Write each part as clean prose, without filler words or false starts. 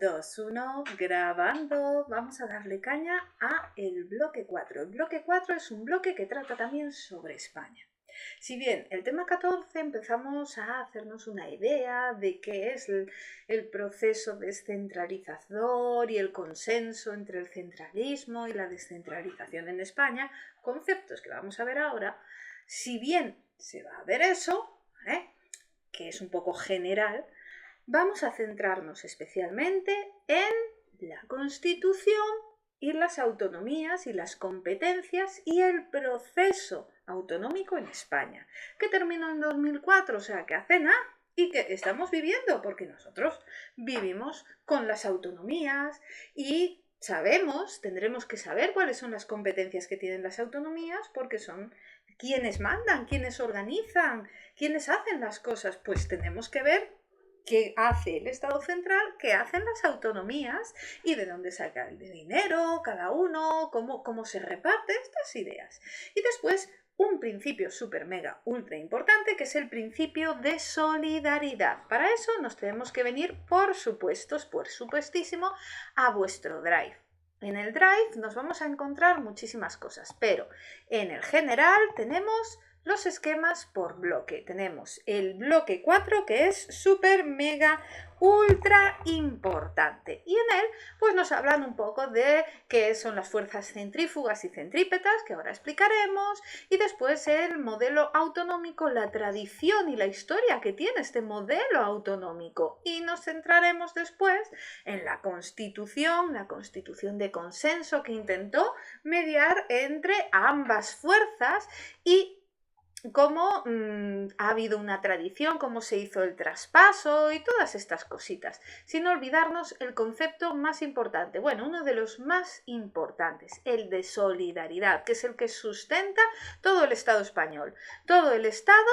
2, 1, grabando. Vamos a darle caña a el bloque 4. El bloque 4 es un bloque que trata también sobre España. Si bien el tema 14 empezamos a hacernos una idea de qué es el proceso descentralizador y el consenso entre el centralismo y la descentralización en España, conceptos que vamos a ver ahora, si bien se va a ver eso, que es un poco general, vamos a centrarnos especialmente en la Constitución y las autonomías y las competencias y el proceso autonómico en España, que terminó en 2004, o sea, que hace nada y que estamos viviendo, porque nosotros vivimos con las autonomías y tendremos que saber cuáles son las competencias que tienen las autonomías, porque son quienes mandan, quienes organizan, quienes hacen las cosas. Pues tenemos que ver qué hace el Estado central, qué hacen las autonomías y de dónde saca el dinero cada uno, cómo se reparte estas ideas. Y después un principio súper mega ultra importante, que es el principio de solidaridad. Para eso nos tenemos que venir, por supuestísimo, a vuestro Drive. En el Drive nos vamos a encontrar muchísimas cosas, pero en el general tenemos los esquemas por bloque. Tenemos el bloque 4, que es súper mega ultra importante, y en él pues nos hablan un poco de qué son las fuerzas centrífugas y centrípetas, que ahora explicaremos, y después el modelo autonómico, la tradición y la historia que tiene este modelo autonómico, y nos centraremos después en la constitución de consenso que intentó mediar entre ambas fuerzas y cómo ha habido una tradición, cómo se hizo el traspaso y todas estas cositas, sin olvidarnos el concepto más importante, bueno, uno de los más importantes, el de solidaridad, que es el que sustenta todo el Estado español. Todo el Estado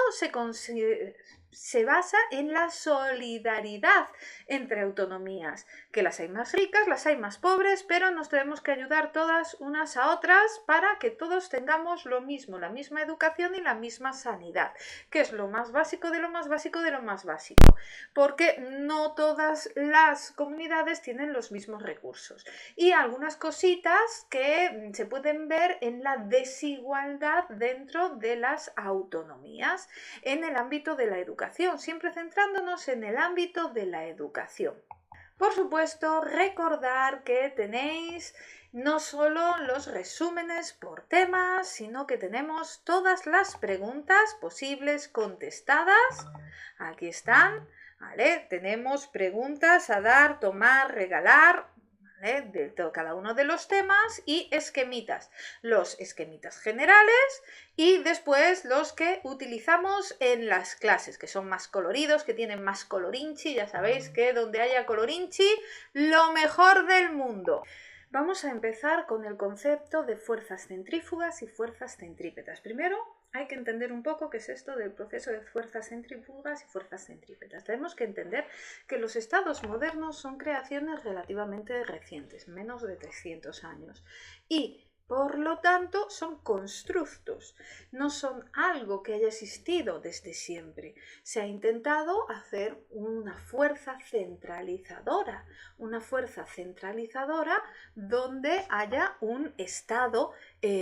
se basa en la solidaridad entre autonomías, que las hay más ricas, las hay más pobres, pero nos tenemos que ayudar todas unas a otras para que todos tengamos lo mismo, la misma educación y la misma sanidad, que es lo más básico de lo más básico de lo más básico, porque no todas las comunidades tienen los mismos recursos, y algunas cositas que se pueden ver en la desigualdad dentro de las autonomías en el ámbito de la educación, siempre centrándonos en el ámbito de la educación. Por supuesto, recordar que tenéis no solo los resúmenes por temas, sino que tenemos todas las preguntas posibles contestadas. Aquí están, ¿vale? Tenemos preguntas a dar, tomar, regalar, ¿vale? De cada uno de los temas, y esquemitas. Los esquemitas generales y después los que utilizamos en las clases, que son más coloridos, que tienen más colorinchi. Ya sabéis que donde haya colorinchi, lo mejor del mundo. Vamos a empezar con el concepto de fuerzas centrífugas y fuerzas centrípetas. Primero hay que entender un poco qué es esto del proceso de fuerzas centrífugas y fuerzas centrípetas. Tenemos que entender que los estados modernos son creaciones relativamente recientes, menos de 300 años, y por lo tanto son constructos, no son algo que haya existido desde siempre. Se ha intentado hacer una fuerza centralizadora donde haya un estado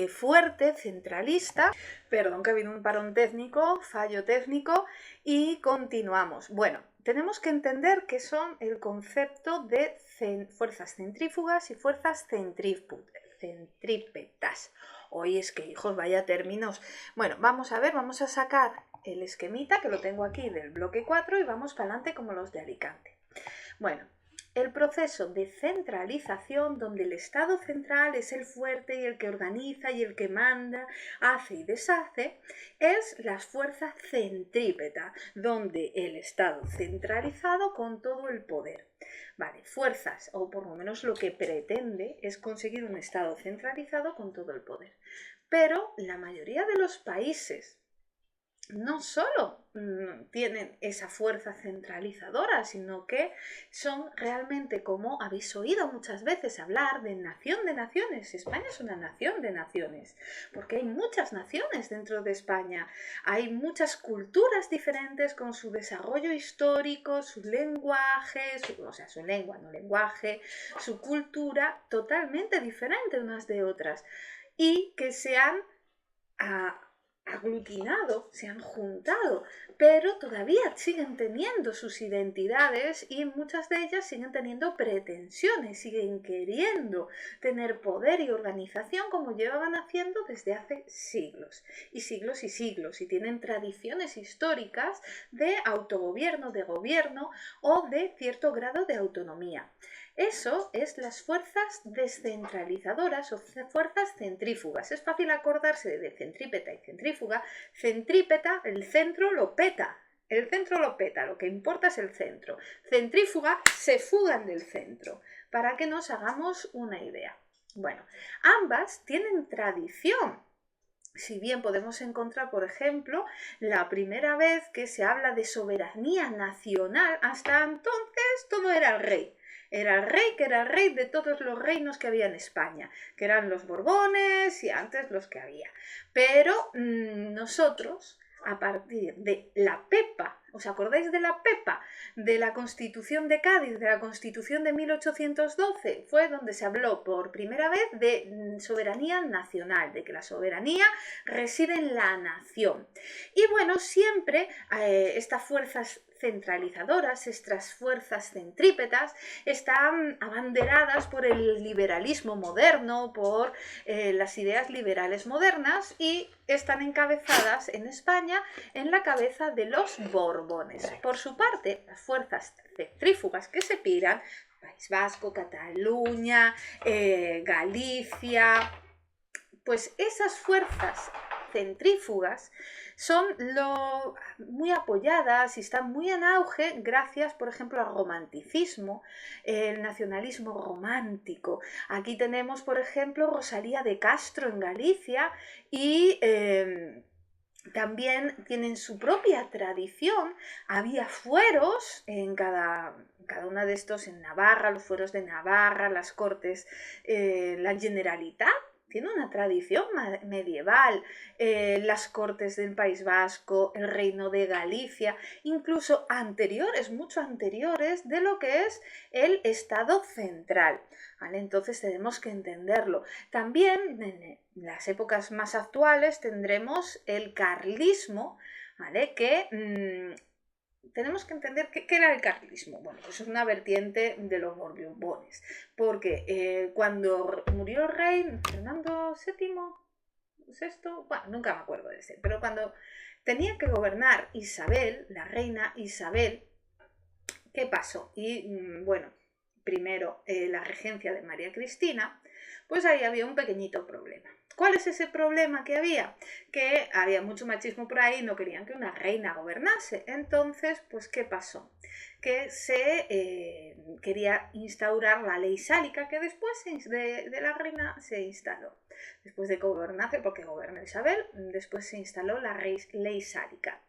fuerte, centralista. Perdón que ha habido un parón técnico, fallo técnico, y continuamos. Bueno, tenemos que entender qué son el concepto de fuerzas centrífugas y fuerzas centrípetas. Hoy es que, hijos, vaya términos. Bueno, vamos a ver, vamos a sacar el esquemita, que lo tengo aquí, del bloque 4, y vamos para adelante como los de Alicante. Bueno, el proceso de centralización, donde el Estado central es el fuerte y el que organiza y el que manda, hace y deshace, es la fuerza centrípeta, donde el Estado centralizado con todo el poder. Vale, fuerzas, o por lo menos lo que pretende es conseguir un Estado centralizado con todo el poder. Pero la mayoría de los países no solo tienen esa fuerza centralizadora, sino que son realmente, como habéis oído muchas veces hablar, de nación de naciones. España es una nación de naciones, porque hay muchas naciones dentro de España. Hay muchas culturas diferentes con su desarrollo histórico, su lenguaje, su lengua, no lenguaje, su cultura totalmente diferente unas de otras, y que se han aglutinado, se han juntado, pero todavía siguen teniendo sus identidades y muchas de ellas siguen teniendo pretensiones, siguen queriendo tener poder y organización como llevaban haciendo desde hace siglos y siglos y siglos, y tienen tradiciones históricas de autogobierno, de gobierno o de cierto grado de autonomía. Eso es las fuerzas descentralizadoras o fuerzas centrífugas. Es fácil acordarse de centrípeta y centrífuga. Centrípeta, el centro lo peta. El centro lo peta, lo que importa es el centro. Centrífuga, se fugan del centro, para que nos hagamos una idea. Bueno, ambas tienen tradición. Si bien podemos encontrar, por ejemplo, la primera vez que se habla de soberanía nacional, hasta entonces todo era el rey. Era el rey, que era el rey de todos los reinos que había en España, que eran los Borbones y antes los que había. Pero nosotros, a partir de la Pepa, ¿os acordáis de la Pepa? De la Constitución de Cádiz, de la Constitución de 1812, fue donde se habló por primera vez de soberanía nacional, de que la soberanía reside en la nación. Y bueno, siempre estas fuerzas centralizadoras, estas fuerzas centrípetas, están abanderadas por el liberalismo moderno, por las ideas liberales modernas, y están encabezadas en España en la cabeza de los Borbones. Por su parte, las fuerzas centrífugas que se piran, País Vasco, Cataluña, Galicia, pues esas fuerzas centrífugas son muy apoyadas y están muy en auge gracias, por ejemplo, al romanticismo, el nacionalismo romántico. Aquí tenemos, por ejemplo, Rosalía de Castro en Galicia y también tienen su propia tradición. Había fueros en cada uno de estos, en Navarra, los fueros de Navarra, las cortes, la Generalitat tiene una tradición medieval, las cortes del País Vasco, el reino de Galicia, incluso anteriores, mucho anteriores de lo que es el Estado central, ¿vale? Entonces tenemos que entenderlo. También en las épocas más actuales tendremos el carlismo, ¿vale? Que tenemos que entender qué era el carlismo. Bueno, pues es una vertiente de los Borbones, porque cuando murió el rey Fernando VII, sexto, bueno, nunca me acuerdo de ese, pero cuando tenía que gobernar Isabel, la reina Isabel, ¿qué pasó? Y bueno, primero la regencia de María Cristina, pues ahí había un pequeñito problema. ¿Cuál es ese problema que había? Que había mucho machismo por ahí, no querían que una reina gobernase. Entonces, pues, ¿qué pasó? Que se quería instaurar la ley sálica, que después de la reina se instaló. Después de gobernarse, porque gobernó Isabel, después se instaló la ley sálica.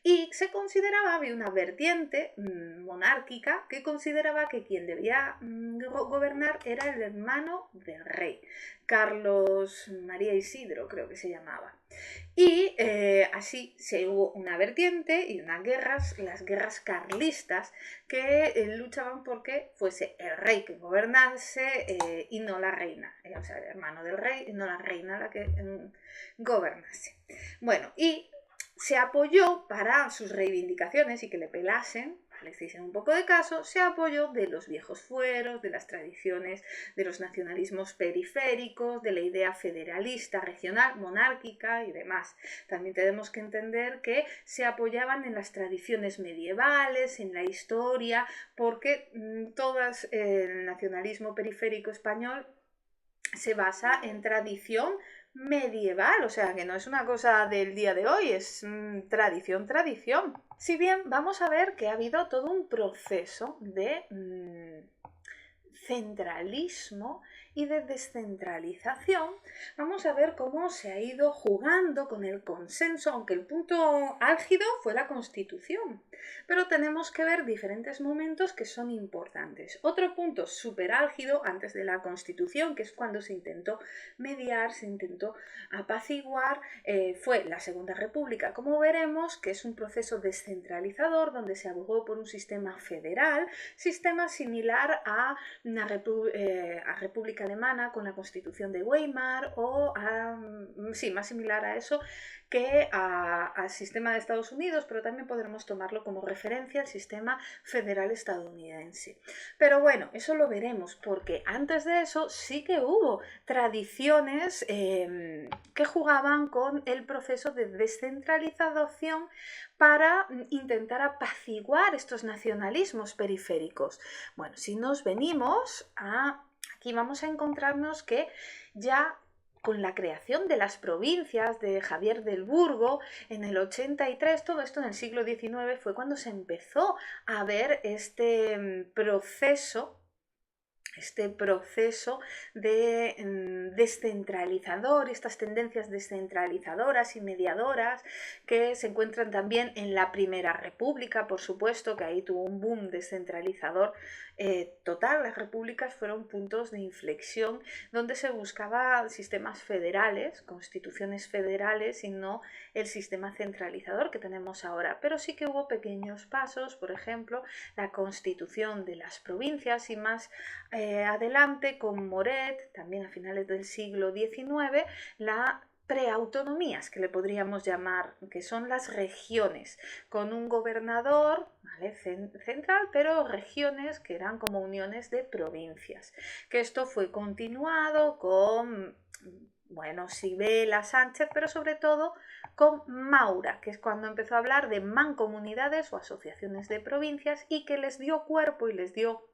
Y se consideraba, había una vertiente monárquica que consideraba que quien debía gobernar era el hermano del rey, Carlos María Isidro, creo que se llamaba. Y así se hubo una vertiente y unas guerras, las guerras carlistas, que luchaban porque fuese el rey que gobernase y no la reina, o sea, el hermano del rey y no la reina la que gobernase. Bueno, y se apoyó para sus reivindicaciones y que le pelasen, les hicieron un poco de caso, se apoyó de los viejos fueros, de las tradiciones, de los nacionalismos periféricos, de la idea federalista, regional, monárquica y demás. También tenemos que entender que se apoyaban en las tradiciones medievales, en la historia, porque todo el nacionalismo periférico español se basa en tradición medieval, o sea que no es una cosa del día de hoy, es tradición. Si bien vamos a ver que ha habido todo un proceso de centralismo y de descentralización, vamos a ver cómo se ha ido jugando con el consenso, aunque el punto álgido fue la Constitución. Pero tenemos que ver diferentes momentos que son importantes. Otro punto súper álgido antes de la Constitución, que es cuando se intentó mediar, se intentó apaciguar, fue la Segunda República, como veremos, que es un proceso descentralizador donde se abogó por un sistema federal, sistema similar a una República Alemana con la Constitución de Weimar o sí, más similar a eso que al sistema de Estados Unidos, pero también podremos tomarlo como referencia al sistema federal estadounidense. Pero bueno, eso lo veremos porque antes de eso sí que hubo tradiciones que jugaban con el proceso de descentralización para intentar apaciguar estos nacionalismos periféricos. Bueno, si nos venimos aquí vamos a encontrarnos que ya con la creación de las provincias de Javier del Burgo en el 83, todo esto en el siglo XIX fue cuando se empezó a ver este proceso de descentralizador, estas tendencias descentralizadoras y mediadoras que se encuentran también en la Primera República, por supuesto, que ahí tuvo un boom descentralizador total. Las repúblicas fueron puntos de inflexión donde se buscaba sistemas federales, constituciones federales y no el sistema centralizador que tenemos ahora. Pero sí que hubo pequeños pasos, por ejemplo, la constitución de las provincias y más adelante con Moret, también a finales del siglo XIX, la preautonomías, que le podríamos llamar, que son las regiones, con un gobernador, ¿vale?, central, pero regiones que eran como uniones de provincias. Que esto fue continuado con, bueno, Sibela, Sánchez, pero sobre todo con Maura, que es cuando empezó a hablar de mancomunidades o asociaciones de provincias y que les dio cuerpo y les dio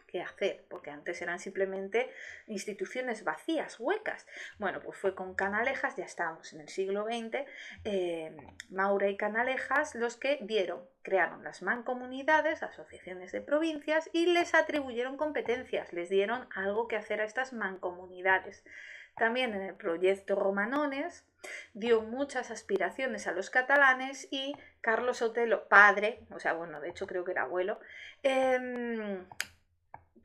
qué hacer, porque antes eran simplemente instituciones vacías, huecas. Bueno, pues fue con Canalejas, ya estábamos en el siglo XX, Maura y Canalejas los que crearon las mancomunidades, asociaciones de provincias, y les atribuyeron competencias, les dieron algo que hacer a estas mancomunidades. También en el proyecto Romanones dio muchas aspiraciones a los catalanes y Carlos Sotelo, padre, o sea, bueno, de hecho creo que era abuelo,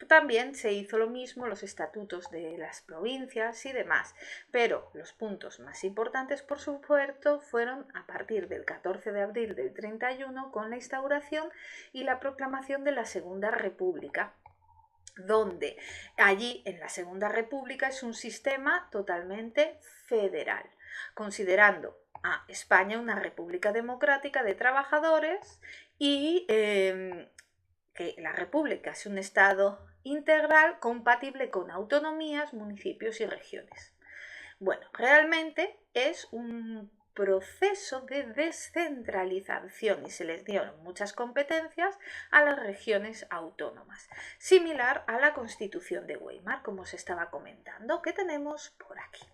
también se hizo lo mismo, los estatutos de las provincias y demás, pero los puntos más importantes, por supuesto, fueron a partir del 14 de abril del 31 con la instauración y la proclamación de la Segunda República, donde allí en la Segunda República es un sistema totalmente federal, considerando a España una república democrática de trabajadores y que la república es un estado integral compatible con autonomías, municipios y regiones. Bueno, realmente es un proceso de descentralización y se les dieron muchas competencias a las regiones autónomas, similar a la Constitución de Weimar, como se estaba comentando, que tenemos por aquí.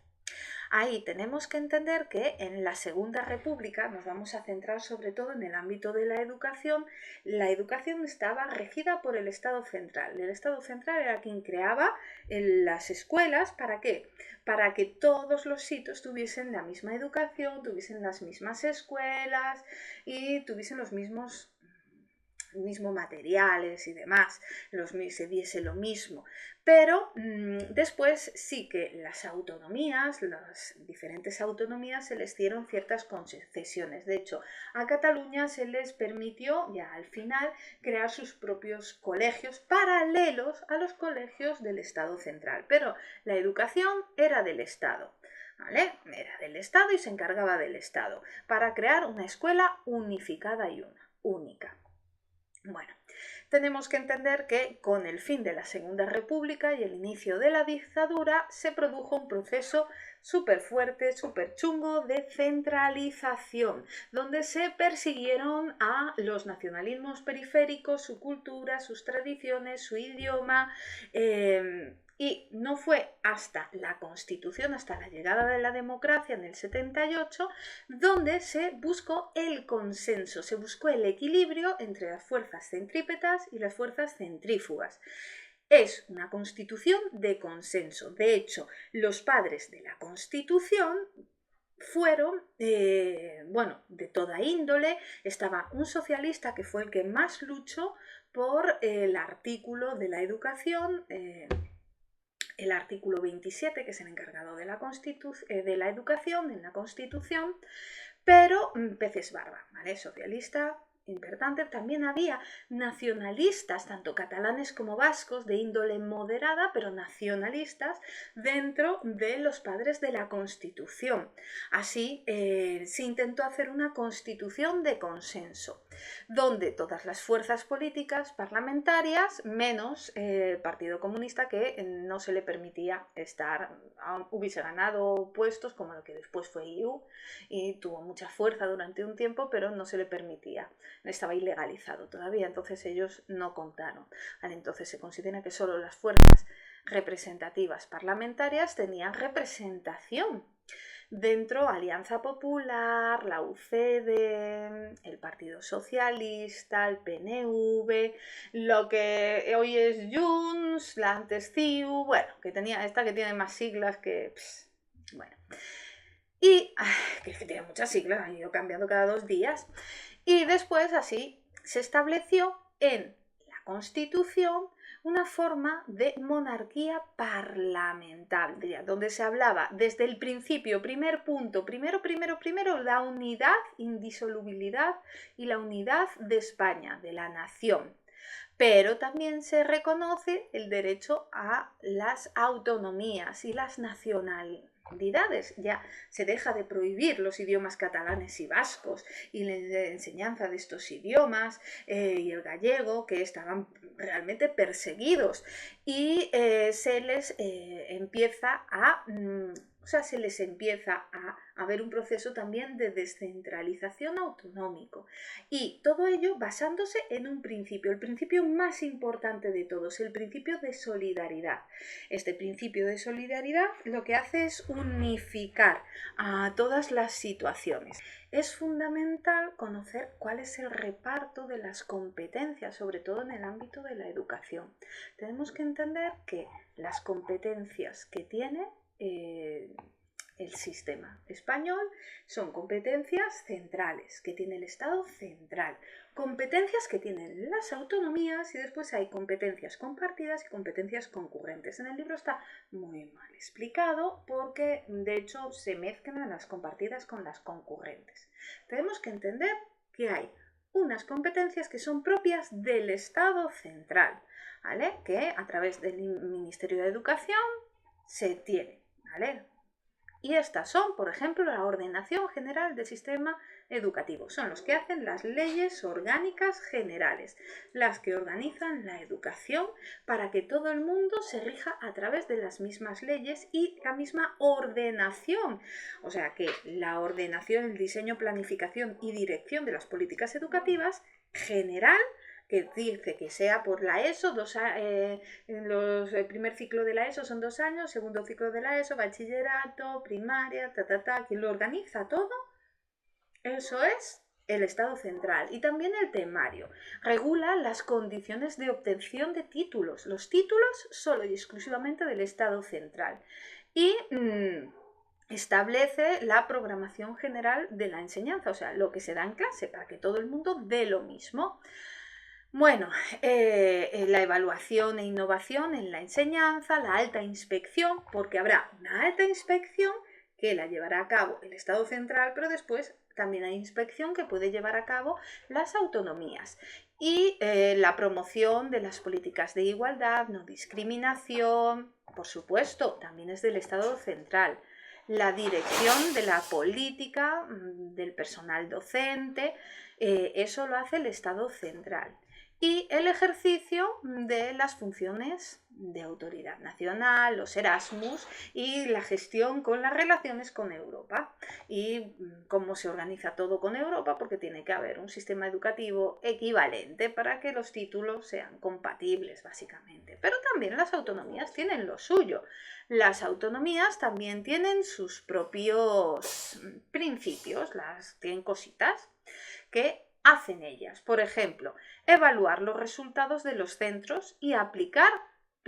Ahí tenemos que entender que en la Segunda República nos vamos a centrar sobre todo en el ámbito de la educación. La educación estaba regida por el Estado central. El Estado central era quien creaba las escuelas. ¿Para qué? Para que todos los sitios tuviesen la misma educación, tuviesen las mismas escuelas y tuviesen los mismos materiales y demás, se diese lo mismo. Pero después sí que las autonomías, las diferentes autonomías, se les dieron ciertas concesiones. De hecho, a Cataluña se les permitió ya al final crear sus propios colegios paralelos a los colegios del Estado central. Pero la educación era del Estado. ¿Vale? Era del Estado y se encargaba del Estado para crear una escuela unificada y única. Bueno, tenemos que entender que con el fin de la Segunda República y el inicio de la dictadura se produjo un proceso súper fuerte, súper chungo de centralización, donde se persiguieron a los nacionalismos periféricos, su cultura, sus tradiciones, su idioma, y no fue hasta la Constitución, hasta la llegada de la democracia en el 78, donde se buscó el consenso, se buscó el equilibrio entre las fuerzas centrípetas y las fuerzas centrífugas. Es una constitución de consenso. De hecho, los padres de la constitución fueron, de toda índole. Estaba un socialista que fue el que más luchó por el artículo de la educación, el artículo 27, que es el encargado de la educación en la Constitución, pero peces barba, ¿vale? Socialista, importante. También había nacionalistas, tanto catalanes como vascos, de índole moderada, pero nacionalistas, dentro de los padres de la Constitución. Así se intentó hacer una constitución de consenso, donde todas las fuerzas políticas parlamentarias, menos el Partido Comunista, que no se le permitía estar, hubiese ganado puestos como lo que después fue IU y tuvo mucha fuerza durante un tiempo, pero no se le permitía, estaba ilegalizado todavía, entonces ellos no contaron. Entonces se considera que solo las fuerzas representativas parlamentarias tenían representación. Dentro, Alianza Popular, la UCD, el Partido Socialista, el PNV, lo que hoy es Junts, la antes CiU, bueno, que tenía esta que tiene más siglas que... bueno. Y que tiene muchas siglas, han ido cambiando cada 2 días. Y después así se estableció en la Constitución una forma de monarquía parlamentaria, donde se hablaba desde el principio, primer punto, primero, la unidad, indisolubilidad y la unidad de España, de la nación. Pero también se reconoce el derecho a las autonomías y las nacionalidades. Ya se deja de prohibir los idiomas catalanes y vascos y la enseñanza de estos idiomas y el gallego, que estaban realmente perseguidos, y se les empieza a haber un proceso también de descentralización autonómico, y todo ello basándose en un principio, el principio más importante de todos, el principio de solidaridad. Este principio de solidaridad lo que hace es unificar a todas las situaciones. Es fundamental conocer cuál es el reparto de las competencias, sobre todo en el ámbito de la educación. Tenemos que entender que las competencias que tiene el sistema español son competencias centrales que tiene el Estado central, competencias que tienen las autonomías, y después hay competencias compartidas y competencias concurrentes. En el libro está muy mal explicado porque de hecho se mezclan las compartidas con las concurrentes. Tenemos que entender que hay unas competencias que son propias del Estado central, ¿vale? Que a través del Ministerio de Educación se tiene, ¿vale? Y estas son, por ejemplo, la ordenación general del sistema educativo. Son los que hacen las leyes orgánicas generales, las que organizan la educación para que todo el mundo se rija a través de las mismas leyes y la misma ordenación. O sea que la ordenación, el diseño, planificación y dirección de las políticas educativas general, que dice que sea por la ESO, el primer ciclo de la ESO son 2 años, segundo ciclo de la ESO, bachillerato, primaria, quien lo organiza todo, eso es el Estado central. Y también el temario regula las condiciones de obtención de títulos, los títulos solo y exclusivamente del Estado central, y establece la programación general de la enseñanza, o sea, lo que se da en clase, para que todo el mundo dé lo mismo. Bueno, la evaluación e innovación en la enseñanza, la alta inspección, porque habrá una alta inspección que la llevará a cabo el Estado central, pero después también hay inspección que puede llevar a cabo las autonomías. Y la promoción de las políticas de igualdad, no discriminación, por supuesto, también es del Estado central. La dirección de la política del personal docente, eso lo hace el Estado central. Y el ejercicio de las funciones de autoridad nacional, los Erasmus, y la gestión con las relaciones con Europa y cómo se organiza todo con Europa, porque tiene que haber un sistema educativo equivalente para que los títulos sean compatibles, básicamente. Pero también las autonomías tienen lo suyo. Las autonomías también tienen sus propios principios, tienen cositas que hacen ellas. Por ejemplo, evaluar los resultados de los centros y aplicar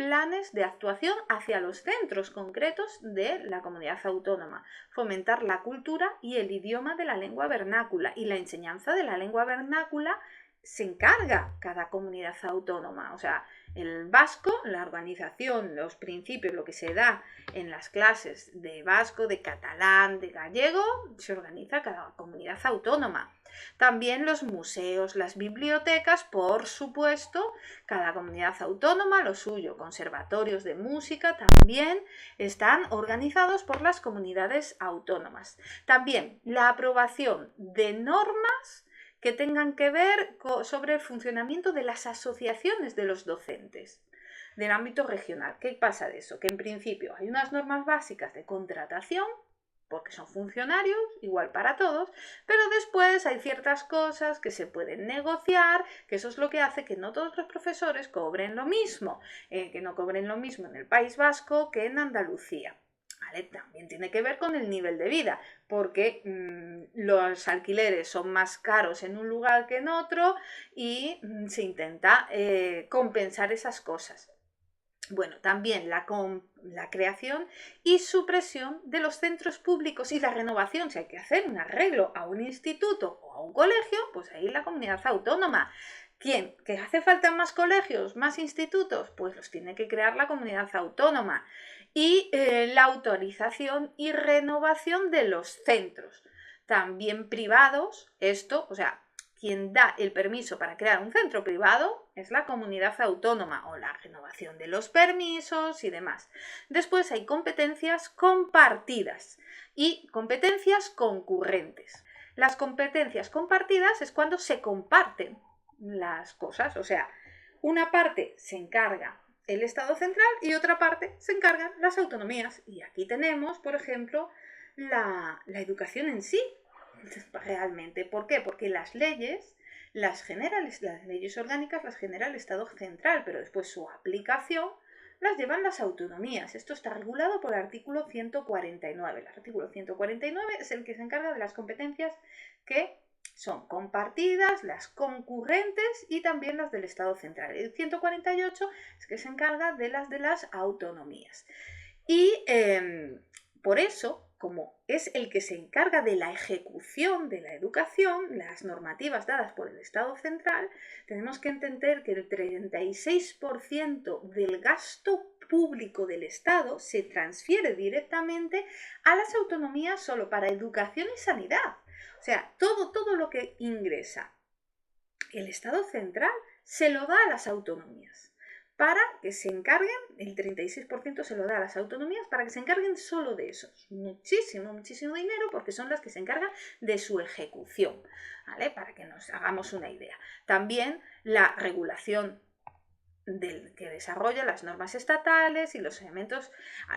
planes de actuación hacia los centros concretos de la comunidad autónoma, fomentar la cultura y el idioma de la lengua vernácula, y la enseñanza de la lengua vernácula se encarga cada comunidad autónoma. O sea, el vasco, la organización, los principios, lo que se da en las clases de vasco, de catalán, de gallego, se organiza cada comunidad autónoma. También los museos, las bibliotecas, por supuesto, cada comunidad autónoma, lo suyo, conservatorios de música, también están organizados por las comunidades autónomas. También la aprobación de normas que tengan que ver sobre el funcionamiento de las asociaciones de los docentes del ámbito regional. ¿Qué pasa de eso? Que en principio hay unas normas básicas de contratación, porque son funcionarios, igual para todos, pero después hay ciertas cosas que se pueden negociar, que eso es lo que hace que no todos los profesores cobren lo mismo, que no cobren lo mismo en el País Vasco que en Andalucía. ¿Vale? También tiene que ver con el nivel de vida, porque los alquileres son más caros en un lugar que en otro y se intenta compensar esas cosas. Bueno, también la creación y supresión de los centros públicos y la renovación. Si hay que hacer un arreglo a un instituto o a un colegio, pues ahí la comunidad autónoma. ¿Quién? ¿Que hace falta más colegios, más institutos? Pues los tiene que crear la comunidad autónoma. Y la autorización y renovación de los centros, también privados. Esto, o sea, quien da el permiso para crear un centro privado es la comunidad autónoma, o la renovación de los permisos y demás. Después hay competencias compartidas y competencias concurrentes. Las competencias compartidas es cuando se comparten las cosas, o sea, una parte se encarga el Estado central y otra parte se encargan las autonomías. Y aquí tenemos, por ejemplo, la educación en sí, realmente. ¿Por qué? Porque las leyes las leyes orgánicas las genera el Estado central, pero después su aplicación las llevan las autonomías. Esto está regulado por el artículo 149. El artículo 149 es el que se encarga de las competencias que son compartidas, las concurrentes y también las del Estado central. El 148 es que se encarga de las autonomías. Y por eso, como es el que se encarga de la ejecución de la educación, las normativas dadas por el Estado central, tenemos que entender que el 36% del gasto público del Estado se transfiere directamente a las autonomías solo para educación y sanidad. O sea, todo lo que ingresa el Estado central se lo da a las autonomías para que se encarguen, el 36% se lo da a las autonomías para que se encarguen solo de eso. Muchísimo dinero, porque son las que se encargan de su ejecución, ¿vale? Para que nos hagamos una idea. También la regulación que desarrolla las normas estatales y los elementos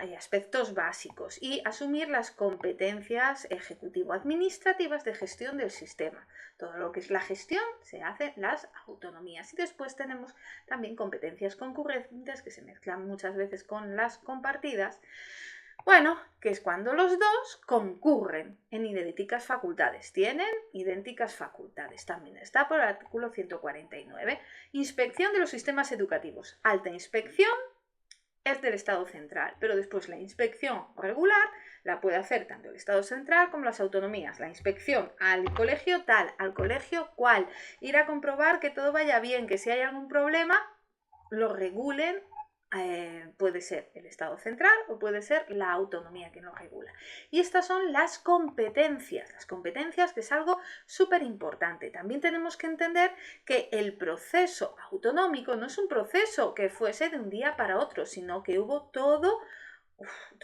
y aspectos básicos, y asumir las competencias ejecutivo-administrativas de gestión del sistema. Todo lo que es la gestión se hace las autonomías. Y después tenemos también competencias concurrentes que se mezclan muchas veces con las compartidas. Bueno, que es cuando los dos concurren en idénticas facultades, tienen idénticas facultades. También está por el artículo 149. Inspección de los sistemas educativos. Alta inspección es del Estado central, pero después la inspección regular la puede hacer tanto el Estado central como las autonomías. La inspección al colegio tal, al colegio cual. Ir a comprobar que todo vaya bien, que si hay algún problema lo regulen. Puede ser el Estado central o puede ser la autonomía quien lo regula. Y estas son las competencias que es algo súper importante. También tenemos que entender que el proceso autonómico no es un proceso que fuese de un día para otro, sino que hubo toda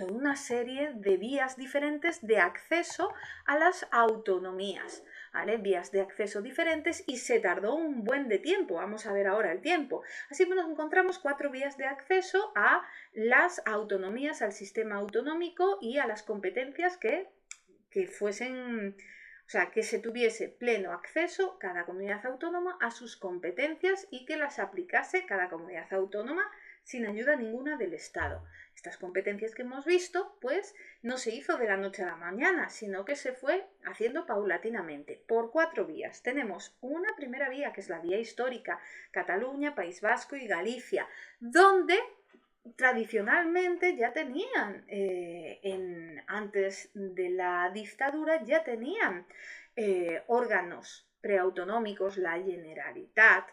una serie de vías diferentes de acceso a las autonomías. ¿Vale? Vías de acceso diferentes, y se tardó un buen de tiempo. Vamos a ver ahora el tiempo. Así que nos encontramos 4 vías de acceso a las autonomías, al sistema autonómico y a las competencias que fuesen, o sea, que se tuviese pleno acceso cada comunidad autónoma a sus competencias y que las aplicase cada comunidad autónoma sin ayuda ninguna del Estado. Estas competencias que hemos visto, pues, no se hizo de la noche a la mañana, sino que se fue haciendo paulatinamente, por 4 vías. Tenemos una primera vía, que es la vía histórica, Cataluña, País Vasco y Galicia, donde tradicionalmente ya tenían, antes de la dictadura, ya tenían órganos preautonómicos, la Generalitat,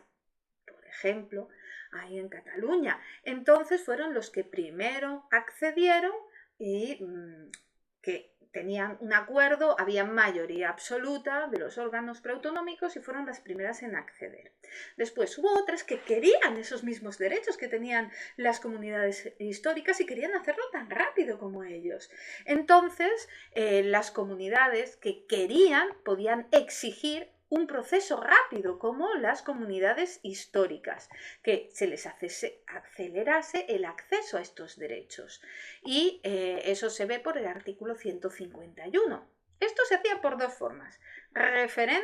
por ejemplo, ahí en Cataluña. Entonces fueron los que primero accedieron y que tenían un acuerdo, había mayoría absoluta de los órganos preautonómicos y fueron las primeras en acceder. Después hubo otras que querían esos mismos derechos que tenían las comunidades históricas y querían hacerlo tan rápido como ellos. Entonces, las comunidades que querían podían exigir un proceso rápido, como las comunidades históricas, que se les acelerase el acceso a estos derechos. Y eso se ve por el artículo 151. Esto se hacía por dos formas: referéndum,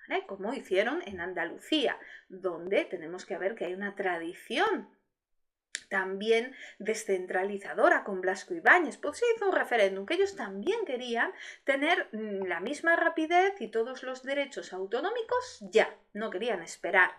¿vale?, como hicieron en Andalucía, donde tenemos que ver que hay una tradición también descentralizadora con Blasco Ibáñez. Pues se hizo un referéndum que ellos también querían tener la misma rapidez y todos los derechos autonómicos ya, no querían esperar.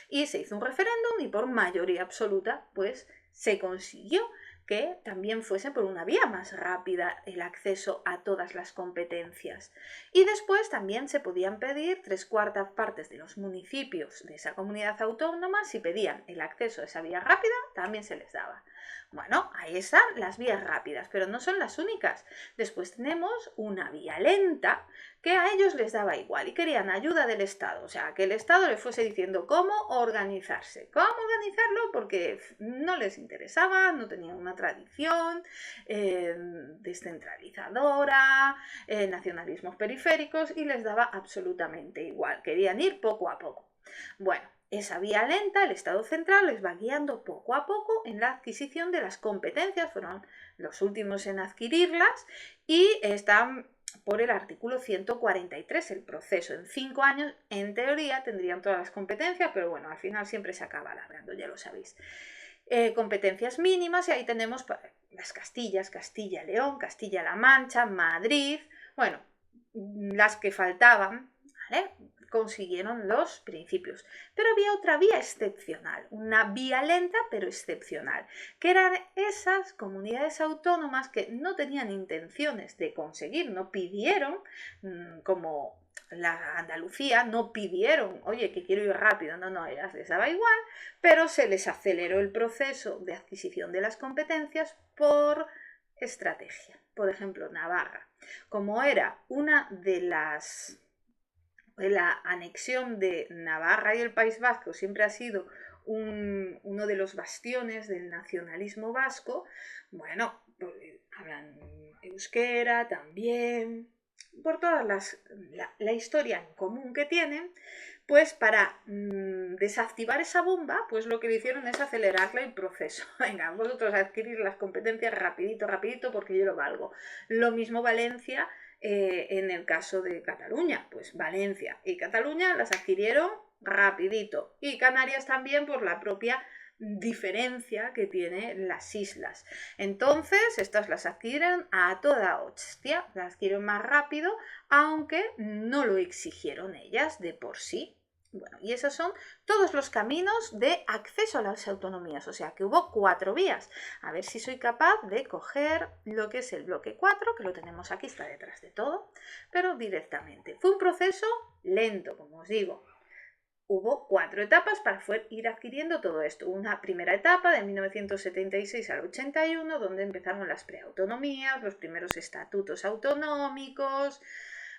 Y se hizo un referéndum y por mayoría absoluta pues se consiguió que también fuese por una vía más rápida el acceso a todas las competencias. Y después también se podían pedir 3/4 partes de los municipios de esa comunidad autónoma. Si pedían el acceso a esa vía rápida, también se les daba. Bueno, ahí están las vías rápidas, pero no son las únicas. Después tenemos una vía lenta que a ellos les daba igual y querían ayuda del Estado, o sea, que el Estado les fuese diciendo cómo organizarse, cómo organizarlo, porque no les interesaba, no tenían una tradición descentralizadora, nacionalismos periféricos, y les daba absolutamente igual, querían ir poco a poco. Bueno, esa vía lenta, el Estado central les va guiando poco a poco en la adquisición de las competencias, fueron los últimos en adquirirlas y están por el artículo 143 el proceso. En 5 años, en teoría, tendrían todas las competencias, pero bueno, al final siempre se acaba alargando, ya lo sabéis. Competencias mínimas, y ahí tenemos las Castillas, Castilla-León, Castilla-La Mancha, Madrid, bueno, las que faltaban, ¿vale?, consiguieron los principios. Pero había otra vía excepcional, una vía lenta pero excepcional, que eran esas comunidades autónomas que no tenían intenciones de conseguir, no pidieron, como la Andalucía, no pidieron, oye, que quiero ir rápido, no, a ellas les daba igual, pero se les aceleró el proceso de adquisición de las competencias por estrategia. Por ejemplo, Navarra, como era una de la anexión de Navarra y el País Vasco, siempre ha sido uno de los bastiones del nacionalismo vasco, bueno, pues, hablan euskera también, por toda la historia en común que tienen, pues para desactivar esa bomba, pues lo que le hicieron es acelerarle el proceso. Venga, vosotros adquirir las competencias rapidito, porque yo lo valgo. Lo mismo Valencia. En el caso de Cataluña, pues Valencia y Cataluña las adquirieron rapidito, y Canarias también por la propia diferencia que tienen las islas. Entonces estas las adquieren a toda hostia, las adquieren más rápido, aunque no lo exigieron ellas de por sí. Bueno, y esos son todos los caminos de acceso a las autonomías, o sea que hubo 4 vías. A ver si soy capaz de coger lo que es el bloque 4, que lo tenemos aquí, está detrás de todo, pero directamente. Fue un proceso lento, como os digo. Hubo 4 etapas para ir adquiriendo todo esto. Una primera etapa de 1976 al 81, donde empezaron las preautonomías, los primeros estatutos autonómicos.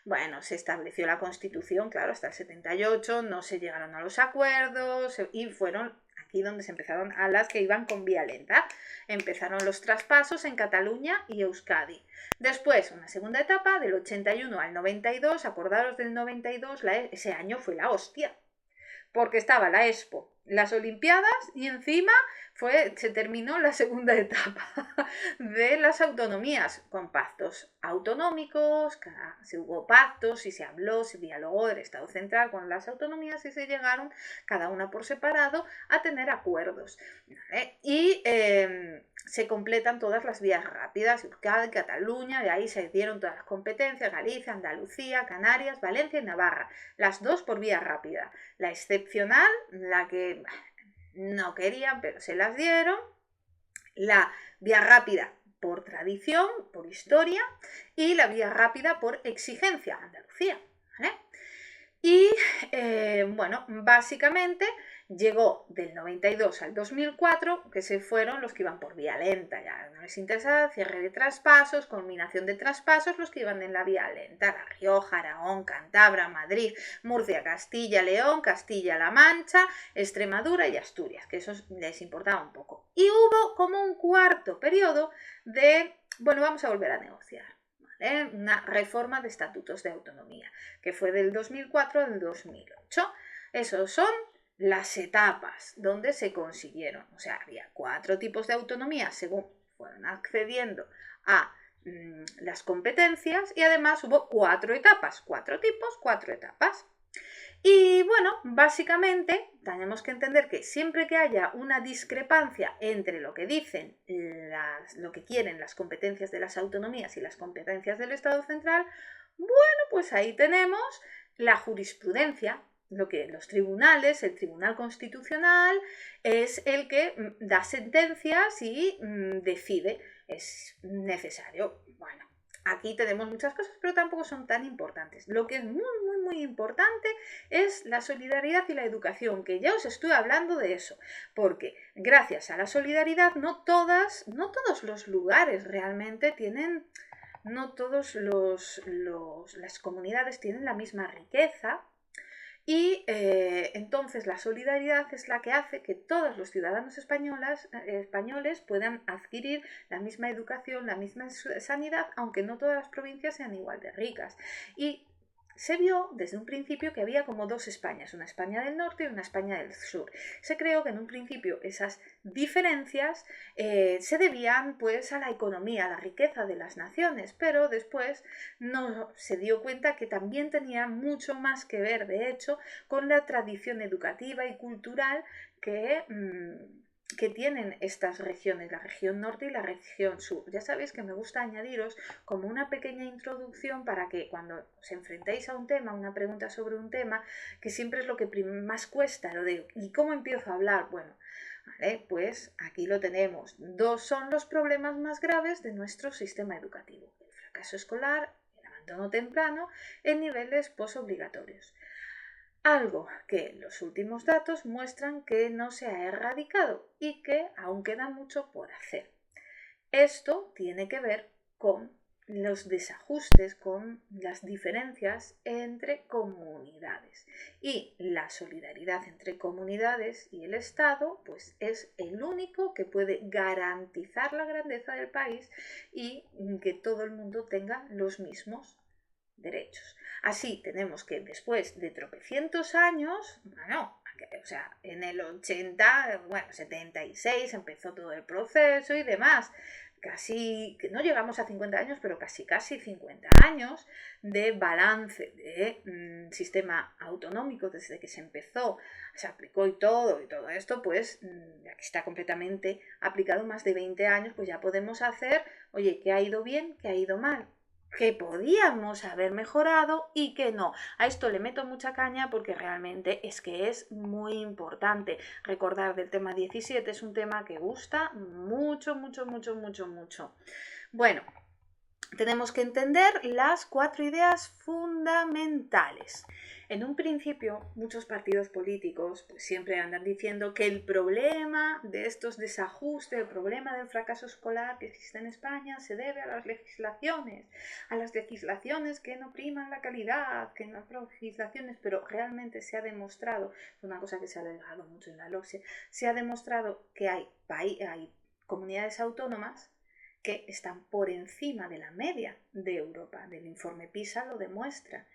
Bueno, se estableció la Constitución, claro, hasta el 78, no se llegaron a los acuerdos y fueron aquí donde se empezaron a las que iban con vía lenta. Empezaron los traspasos en Cataluña y Euskadi. Después, una segunda etapa del 81 al 92, acordaros del 92, ese año fue la hostia, porque estaba la Expo, las Olimpiadas y encima se terminó la segunda etapa de las autonomías con pactos autonómicos. Se hubo pactos y se habló, se dialogó del Estado central con las autonomías y se llegaron, cada una por separado, a tener acuerdos, ¿vale? Y se completan todas las vías rápidas, Euskadi, Cataluña, de ahí se dieron todas las competencias, Galicia, Andalucía, Canarias, Valencia y Navarra, las 2 por vía rápida. La excepcional, la que no querían, pero se las dieron, La vía rápida por tradición, por historia, y la vía rápida por exigencia, Andalucía. ¿Vale? Y bueno, básicamente llegó del 92 al 2004, que se fueron los que iban por vía lenta, ya no les interesa, cierre de traspasos, culminación de traspasos, los que iban en la vía lenta, La Rioja, Aragón, Cantabria, Madrid, Murcia, Castilla, León, Castilla-La Mancha, Extremadura y Asturias, que eso les importaba un poco. Y hubo como un cuarto periodo de, bueno, vamos a volver a negociar. Una reforma de estatutos de autonomía, que fue del 2004 al 2008. Esos son las etapas donde se consiguieron. O sea, había 4 tipos de autonomía según fueron accediendo a las competencias, y además hubo 4 etapas, 4 tipos, 4 etapas. Y bueno, básicamente tenemos que entender que siempre que haya una discrepancia entre lo que dicen, lo que quieren las competencias de las autonomías y las competencias del Estado central, bueno, pues ahí tenemos la jurisprudencia, lo que los tribunales, el Tribunal Constitucional es el que da sentencias y decide, es necesario. Bueno, aquí tenemos muchas cosas, pero tampoco son tan importantes. Lo que es muy importante es la solidaridad y la educación, que ya os estoy hablando de eso, porque gracias a la solidaridad no todos los lugares realmente tienen, no todas las comunidades tienen la misma riqueza. Y entonces la solidaridad es la que hace que todos los ciudadanos españoles puedan adquirir la misma educación, la misma sanidad, aunque no todas las provincias sean igual de ricas. Y se vio desde un principio que había como 2 Españas, una España del norte y una España del sur. Se creó que en un principio esas diferencias se debían pues a la economía, a la riqueza de las naciones, pero después no se dio cuenta que también tenía mucho más que ver, de hecho, con la tradición educativa y cultural que tienen estas regiones, la región norte y la región sur. Ya sabéis que me gusta añadiros como una pequeña introducción para que cuando os enfrentéis a un tema, una pregunta sobre un tema, que siempre es lo que más cuesta, lo de ¿y cómo empiezo a hablar? Bueno, vale, pues aquí lo tenemos. 2 son los problemas más graves de nuestro sistema educativo: el fracaso escolar, el abandono temprano en niveles posobligatorios. Algo que los últimos datos muestran que no se ha erradicado y que aún queda mucho por hacer. Esto tiene que ver con los desajustes, con las diferencias entre comunidades. Y la solidaridad entre comunidades y el Estado, pues es el único que puede garantizar la grandeza del país y que todo el mundo tenga los mismos derechos. Así tenemos que después de tropecientos años, bueno, o sea, en el 80, bueno, 76 empezó todo el proceso y demás, casi, no llegamos a 50 años, pero casi 50 años de balance de sistema autonómico desde que se empezó, se aplicó y todo esto, pues ya que está completamente aplicado más de 20 años, pues ya podemos hacer, oye, ¿qué ha ido bien? ¿Qué ha ido mal? Que podíamos haber mejorado y que no. A esto le meto mucha caña porque realmente es que es muy importante. Recordar del tema 17 es un tema que gusta mucho. Bueno, tenemos que entender las 4 ideas fundamentales. En un principio, muchos partidos políticos pues, siempre andan diciendo que el problema de estos desajustes, el problema del fracaso escolar que existe en España se debe a las legislaciones que no priman la calidad, que no legislaciones, pero realmente se ha demostrado, es una cosa que se ha alegado mucho en la LOCSE, se ha demostrado que hay comunidades autónomas que están por encima de la media de Europa. Del informe PISA lo demuestra.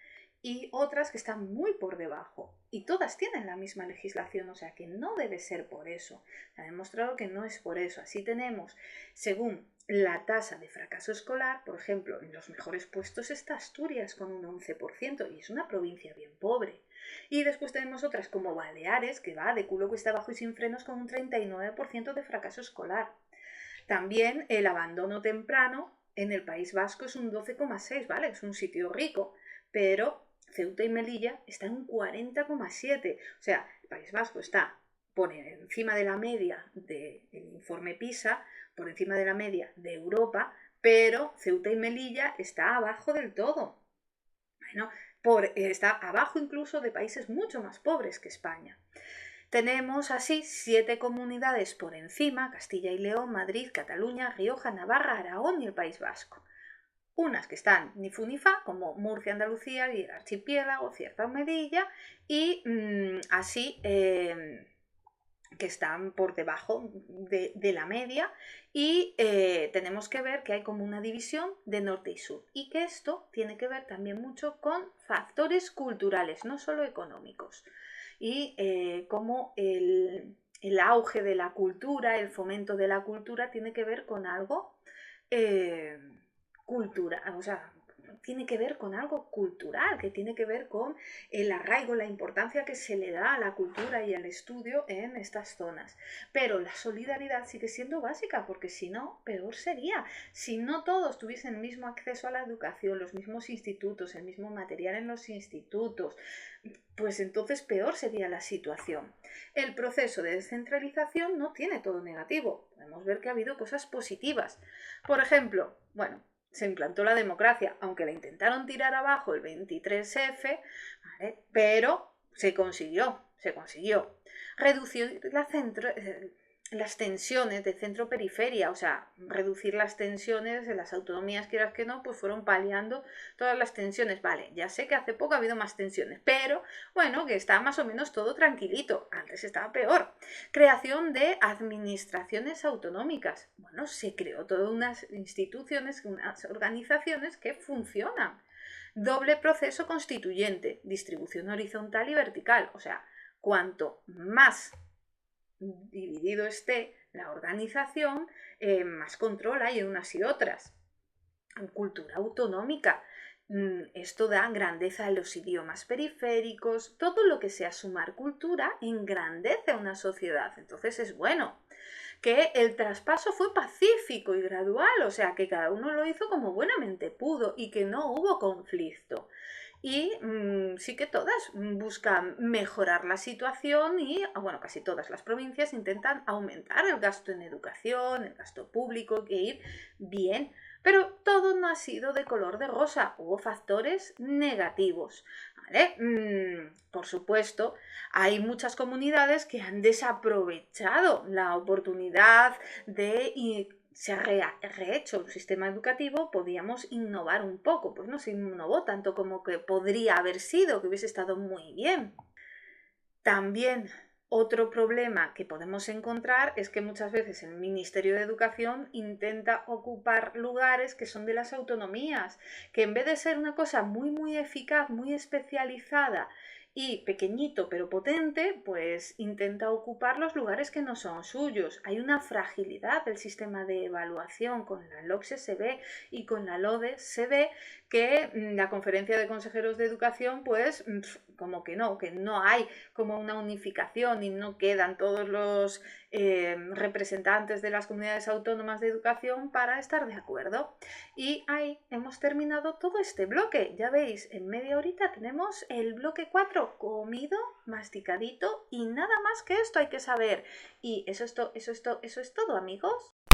Y otras que están muy por debajo. Y todas tienen la misma legislación, o sea que no debe ser por eso. Se ha demostrado que no es por eso. Así tenemos, según la tasa de fracaso escolar, por ejemplo, en los mejores puestos está Asturias con un 11% y es una provincia bien pobre. Y después tenemos otras como Baleares, que va de culo cuesta abajo y sin frenos con un 39% de fracaso escolar. También el abandono temprano en el País Vasco es un 12,6, ¿vale? Es un sitio rico, pero Ceuta y Melilla están en un 40,7. O sea, el País Vasco está por encima de la media del informe PISA por encima de la media de Europa, pero Ceuta y Melilla está abajo del todo. Bueno, está abajo incluso de países mucho más pobres que España. Tenemos así 7 comunidades por encima: Castilla y León, Madrid, Cataluña, Rioja, Navarra, Aragón y el País Vasco. Unas que están ni fu ni fa, como Murcia, Andalucía y el archipiélago, Cierta Medilla, y así que están por debajo de la media, y tenemos que ver que hay como una división de norte y sur, y que esto tiene que ver también mucho con factores culturales, no solo económicos, y cómo el auge de la cultura, el fomento de la cultura tiene que ver con algo cultural, o sea, tiene que ver con algo cultural, que tiene que ver con el arraigo, la importancia que se le da a la cultura y al estudio en estas zonas. Pero la solidaridad sigue siendo básica, porque si no, peor sería. Si no todos tuviesen el mismo acceso a la educación, los mismos institutos, el mismo material en los institutos, pues entonces peor sería la situación. El proceso de descentralización no tiene todo negativo. Podemos ver que ha habido cosas positivas. Por ejemplo, bueno, se implantó la democracia, aunque la intentaron tirar abajo el 23F, ¿vale? Pero se consiguió. Reducir las tensiones de centro-periferia, o sea, reducir las tensiones de las autonomías, quieras que no, pues fueron paliando todas las tensiones. Vale, ya sé que hace poco ha habido más tensiones, pero bueno, que está más o menos todo tranquilito. Antes estaba peor. Creación de administraciones autonómicas. Bueno, se creó todas unas instituciones, unas organizaciones que funcionan. Doble proceso constituyente, distribución horizontal y vertical. O sea, cuanto más dividido esté la organización, más control hay en unas y otras. Cultura autonómica. Esto da grandeza a los idiomas periféricos. Todo lo que sea sumar cultura engrandece a una sociedad. Entonces es bueno. Que el traspaso fue pacífico y gradual, o sea, que cada uno lo hizo como buenamente pudo y que no hubo conflicto. Y sí que todas buscan mejorar la situación y, bueno, casi todas las provincias intentan aumentar el gasto en educación, el gasto público, que ir bien. Pero todo no ha sido de color de rosa, hubo factores negativos, ¿vale? Por supuesto, hay muchas comunidades que han desaprovechado la oportunidad de se ha rehecho el sistema educativo. Podíamos innovar un poco, pues no se innovó tanto como que podría haber sido, que hubiese estado muy bien. También otro problema que podemos encontrar es que muchas veces el Ministerio de Educación intenta ocupar lugares que son de las autonomías, que en vez de ser una cosa muy eficaz, muy especializada y pequeñito pero potente, pues intenta ocupar los lugares que no son suyos. Hay una fragilidad del sistema de evaluación. Con la LOCSE se ve y con la LODE se ve que la Conferencia de Consejeros de Educación, pues como que no hay como una unificación y no quedan todos los representantes de las comunidades autónomas de educación para estar de acuerdo. Y ahí hemos terminado todo este bloque. Ya veis, en media horita tenemos el bloque 4 comido, masticadito, y nada más que esto hay que saber. Y eso es todo, amigos.